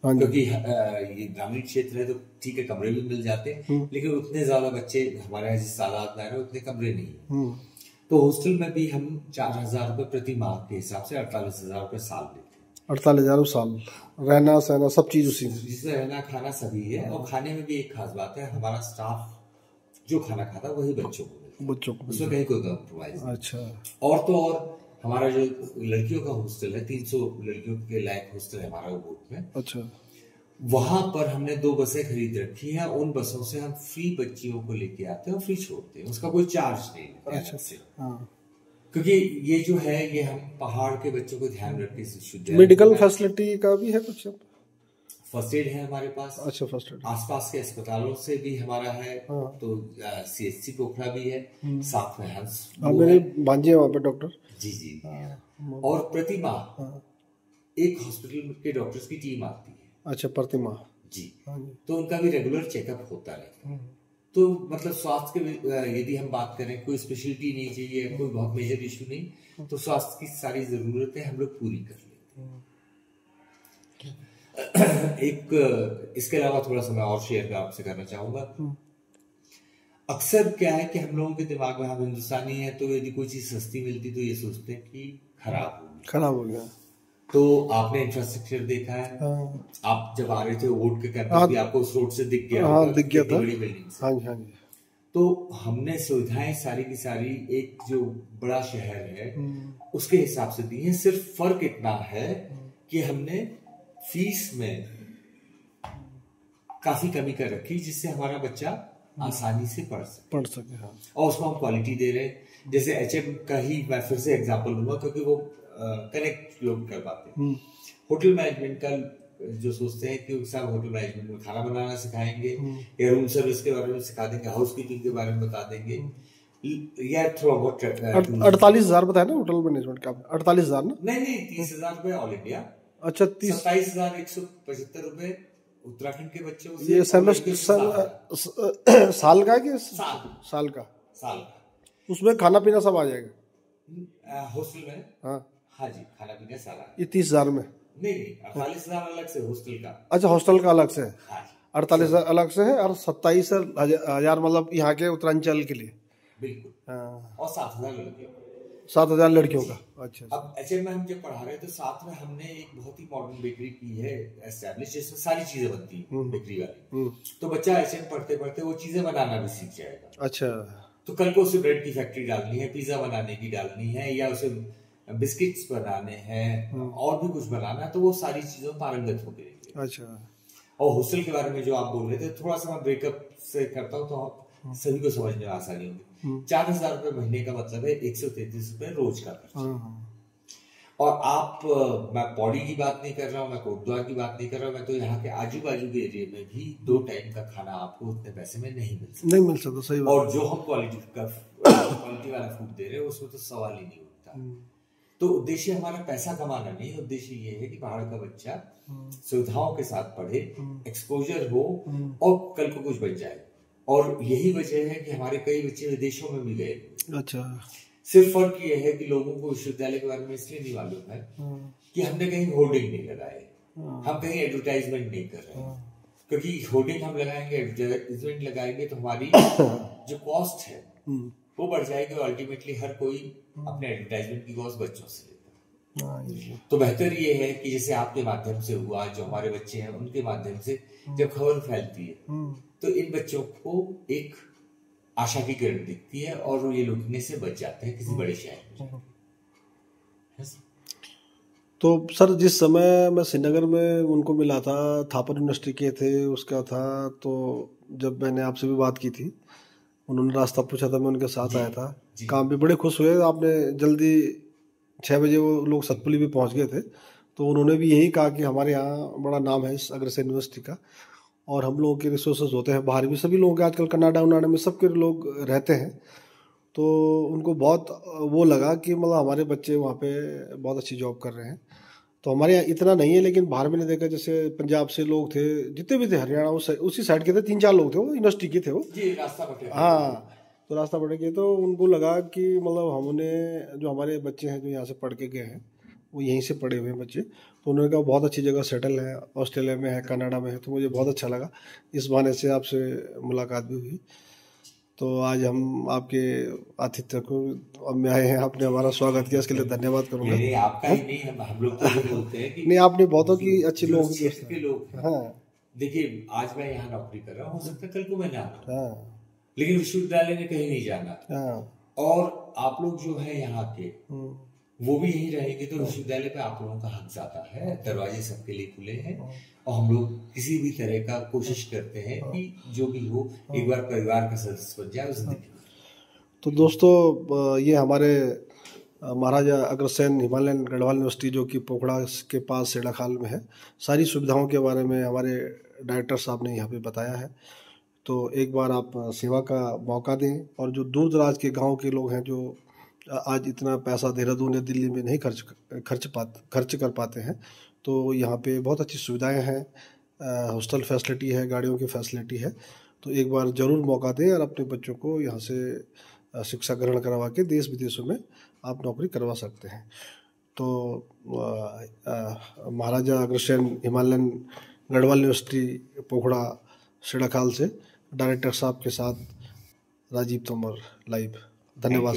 हाँ जी। क्योंकि ये ग्रामीण क्षेत्र है तो ठीक है, कमरे भी मिल जाते हैं, लेकिन उतने ज्यादा बच्चे हमारे यहाँ जिस तादाद में आ रहे हैं उतने कमरे नहीं है। तो हॉस्टल में भी हम 4,000 रुपये प्रति माह के हिसाब से 48,000 रुपये साल लेते हैं। 48,000 साल, रहना सहना सब चीज उसी में, जिसमें रहना खाना सभी है। और खाने में भी एक खास बात है, हमारा स्टाफ जो खाना खाता है वही बच्चों को मिलता है, बच्चों को। उसमें कहीं कोई कॉम्प्रोमाइज नहीं। अच्छा। और तो और हमारा जो लड़कियों का हॉस्टल है, 300 लड़कियों के लायक हॉस्टल है हमारा उबोट में। अच्छा। वहां पर हमने 2 बसें खरीद रखी हैं, उन बसों से हम फ्री बच्चियों को लेके आते हैं और फ्री छोड़ते हैं, उसका कोई चार्ज नहीं है। अच्छा से। हाँ। क्योंकि ये जो है ये हम पहाड़ के बच्चों को ध्यान रख के। मेडिकल फैसिलिटी का भी है कुछ? फर्स्ट एड है हमारे पास। अच्छा, फर्स्ट एड। आसपास के अस्पतालों से भी हमारा है। हाँ। तो CHC पोखरा भी है, साथ में हंस। मेरे भांजे है वहाँ पे डॉक्टर। जी जी। और प्रति माह एक हॉस्पिटल के डॉक्टर्स की टीम आती है। अच्छा, प्रति माह जी। तो उनका भी रेगुलर चेकअप होता है। तो मतलब स्वास्थ्य के यदि हम बात करें, कोई स्पेशलिटी नहीं चाहिए, कोई बहुत मेजर इशू नहीं, तो स्वास्थ्य की सारी जरूरतें हम लोग पूरी कर लेते हैं। एक इसके अलावा थोड़ा सा मैं और शेयर आपसे करना चाहूंगा। अक्सर क्या है कि हम लोगों के दिमाग में, हम हिंदुस्तानी है तो यदि कोई चीज सस्ती मिलती तो ये सोचते हैं कि खराब हो गया। तो आपने इंफ्रास्ट्रक्चर देखा है। हाँ। आप जब आ रहे थे वोट के कैंपस भी आपको उस रोड से दिख गया। हाँ, दिख गया था। बड़ी बिल्डिंग से। हाँ जी, हाँ जी। तो हमने सुविधाएं सारी की सारी एक जो बड़ा शहर है उसके हिसाब से दी है। सिर्फ फर्क इतना है कि हमने फीस में काफी कमी कर रखी, जिससे हमारा बच्चा आसानी से पढ़ सके। हाँ। और उसमें हम क्वालिटी दे रहे हैं। जैसे HM का ही मैं फिर से एग्जांपल दूंगा, क्योंकि वो कनेक्ट लोग कर पाते हैं। होटल मैनेजमेंट का जो सोचते हैं कि साहब होटल मैनेजमेंट में खाना बनाना सिखाएंगे या रूम सर्विस के बारे में सिखा देंगे, हाउसकीपिंग के बारे में बता देंगे, या थोड़ा बहुत 48,000 बताया ना होटल मैनेजमेंट का? 48,000 ना? नहीं, 30,000 रुपए ऑल इंडिया। अच्छा, 27,175 रुपए उत्तराखंड के बच्चों से। ये सेमेस्टर साल का कि साल का? उसमें खाना पीना सब आ जाएगा हॉस्टल में? हाँ जी, खाना पीना सारा। ये 30,000 में? नहीं, 48,000 अलग से हॉस्टल का। अच्छा, हॉस्टल का अलग से है। हाँ। 48,000 अलग से है और 27,000 मतलब यहाँ के उत्तरांचल के लिए। बिल्कुल। हाँ। और 7,000 लड़कियों का। अच्छा। अब HM में हम जब पढ़ा रहे तो साथ में हमने एक बहुत ही मॉडर्न बेकरी की है एस्टैब्लिश, जिसमें सारी चीजें बनती है बेकरी वाली। तो बच्चा HM पढ़ते पढ़ते वो चीजें बनाना भी सीख जाएगा। अच्छा। तो कल को उसे ब्रेड की फैक्ट्री डालनी है, पिज्जा बनाने की डालनी है, या उसे बिस्किट्स बनाने हैं और भी कुछ बनाना है, तो वो सारी चीजों पारंगत हो गई। अच्छा। और हॉस्टल के बारे में जो आप बोल रहे थे, थोड़ा सा मैं ब्रेकअप से करता हूँ तो सभी को समझने में आसानी होगी। 4,000 रुपए महीने का मतलब है 133 रुपए रोज का खर्च। और आप, मैं पौड़ी की बात नहीं कर रहा हूँ, मैं कोटद्वार की बात नहीं कर रहा हूँ, मैं तो यहाँ के आजू बाजू के एरिया में भी 2 टाइम का खाना आपको उतने पैसे में नहीं मिल सकता। सही बात। और जो हम क्वालिटी वाला फूड दे रहे हैं उसमें तो सवाल ही नहीं उठता। तो उद्देश्य हमारा पैसा कमाना नहीं, उद्देश्य ये है कि पहाड़ का बच्चा सुविधाओं के साथ पढ़े, एक्सपोजर हो और कल को कुछ बच जाए। और यही वजह है कि हमारे कई बच्चे विदेशों में भी गए। अच्छा। सिर्फ फर्क ये है कि लोगों को विश्वविद्यालय के बारे में इसलिए नहीं मालूम है कि हमने कहीं होर्डिंग नहीं लगाए, हम कहीं एडवर्टाइजमेंट नहीं कर रहे हैं। क्योंकि होर्डिंग हम लगाएंगे, एडवर्टाइजमेंट लगाएंगे तो हमारी जो कॉस्ट है वो बढ़ जाएगी, और अल्टीमेटली हर कोई अपने एडवर्टाइजमेंट की कॉस्ट बच्चों से लेता है। तो बेहतर ये है कि जैसे आपके माध्यम से हुआ, जो हमारे बच्चे हैं उनके माध्यम से जब खबर फैलती है तो इन बच्चों को एक आशा की किरण दिखती है और ये लुटने से बच जाते हैं किसी बड़े शहर में। तो सर, जिस समय मैं श्रीनगर में उनको मिला था, थापर यूनिवर्सिटी के थे, उसका था, तो जब मैंने आपसे भी बात की थी, उन्होंने रास्ता पूछा था, मैं उनके साथ आया था। काम भी बड़े खुश हुए, आपने जल्दी 6 बजे वो लोग सतपुली भी पहुंच गए थे। तो उन्होंने भी यही कहा कि हमारे यहाँ बड़ा नाम है इस अग्रसेन यूनिवर्सिटी का, और हम लोगों के रिसोर्सेज होते हैं बाहर भी, सभी लोगों के आजकल कनाडा उनाडा में सबके लोग रहते हैं। तो उनको बहुत वो लगा कि मतलब हमारे बच्चे वहाँ पे बहुत अच्छी जॉब कर रहे हैं। तो हमारे यहाँ इतना नहीं है, लेकिन बाहर मैंने देखा जैसे पंजाब से लोग थे, जितने भी थे, हरियाणा उसी साइड के थे, 3-4 लोग थे, वो यूनिवर्सिटी के थे वो। हाँ, तो रास्ता पड़े गए, तो उनको लगा कि मतलब हमने, जो हमारे बच्चे हैं जो यहाँ से पढ़ के गए हैं, वो यहीं से पढ़े हुए हैं बच्चे। तो उन्होंने कहा बहुत अच्छी जगह सेटल है, ऑस्ट्रेलिया में है, कनाडा में है। तो मुझे बहुत अच्छा लगा, इस बहाने से आपसे मुलाकात भी हुई। तो आज हम आपके आतिथ्य को अब में आए हैं, आपने हमारा स्वागत किया, इसके लिए धन्यवाद करूँगा। नहीं, आपका ही नहीं, हम लोग तो ये बोलते हैं कि नहीं, आपने बहुतों की अच्छी जो लोगों की क्षेत्र के लोग हैं, हाँ देखिए आज मैं यहाँ नौकरी कर रहा हूँ, हो सकता है कल को मैं ना आऊं, हाँ लेकिन विश्वविद्यालय में कहीं नहीं जाना। हाँ और आप लोग जो है यहाँ के, वो भी यहीं रहेंगे, तो विश्वविद्यालय पे आप लोगों का हक ज्यादा है, दरवाजे सबके लिए खुले हैं। और हम लोग किसी भी तरह का कोशिश करते हैं कि जो भी हो एक बार परिवार का सदस्य बन जाए, जिंदगी में। तो दोस्तों, ये हमारे महाराजा अग्रसेन हिमालयन गढ़वाल यूनिवर्सिटी जो कि पोखड़ा के पास सेड़ाखाल में है, सारी सुविधाओं के बारे में हमारे डायरेक्टर साहब ने यहाँ पे बताया है। तो एक बार आप सेवा का मौका दें, और जो दूर दराज के गांव के लोग हैं जो आज इतना पैसा देहरादून या दिल्ली में नहीं खर्च कर पाते हैं, तो यहाँ पे बहुत अच्छी सुविधाएं हैं, हॉस्टल फैसिलिटी है, गाड़ियों की फैसिलिटी है। तो एक बार ज़रूर मौका दें और अपने बच्चों को यहाँ से शिक्षा ग्रहण करवा के देश विदेशों में आप नौकरी करवा सकते हैं। तो महाराजा अग्रसेन हिमालयन गढ़वाल यूनिवर्सिटी पोखड़ा सेड़ाखाल से डायरेक्टर साहब के साथ राजीव तोमर लाइव। धन्यवाद।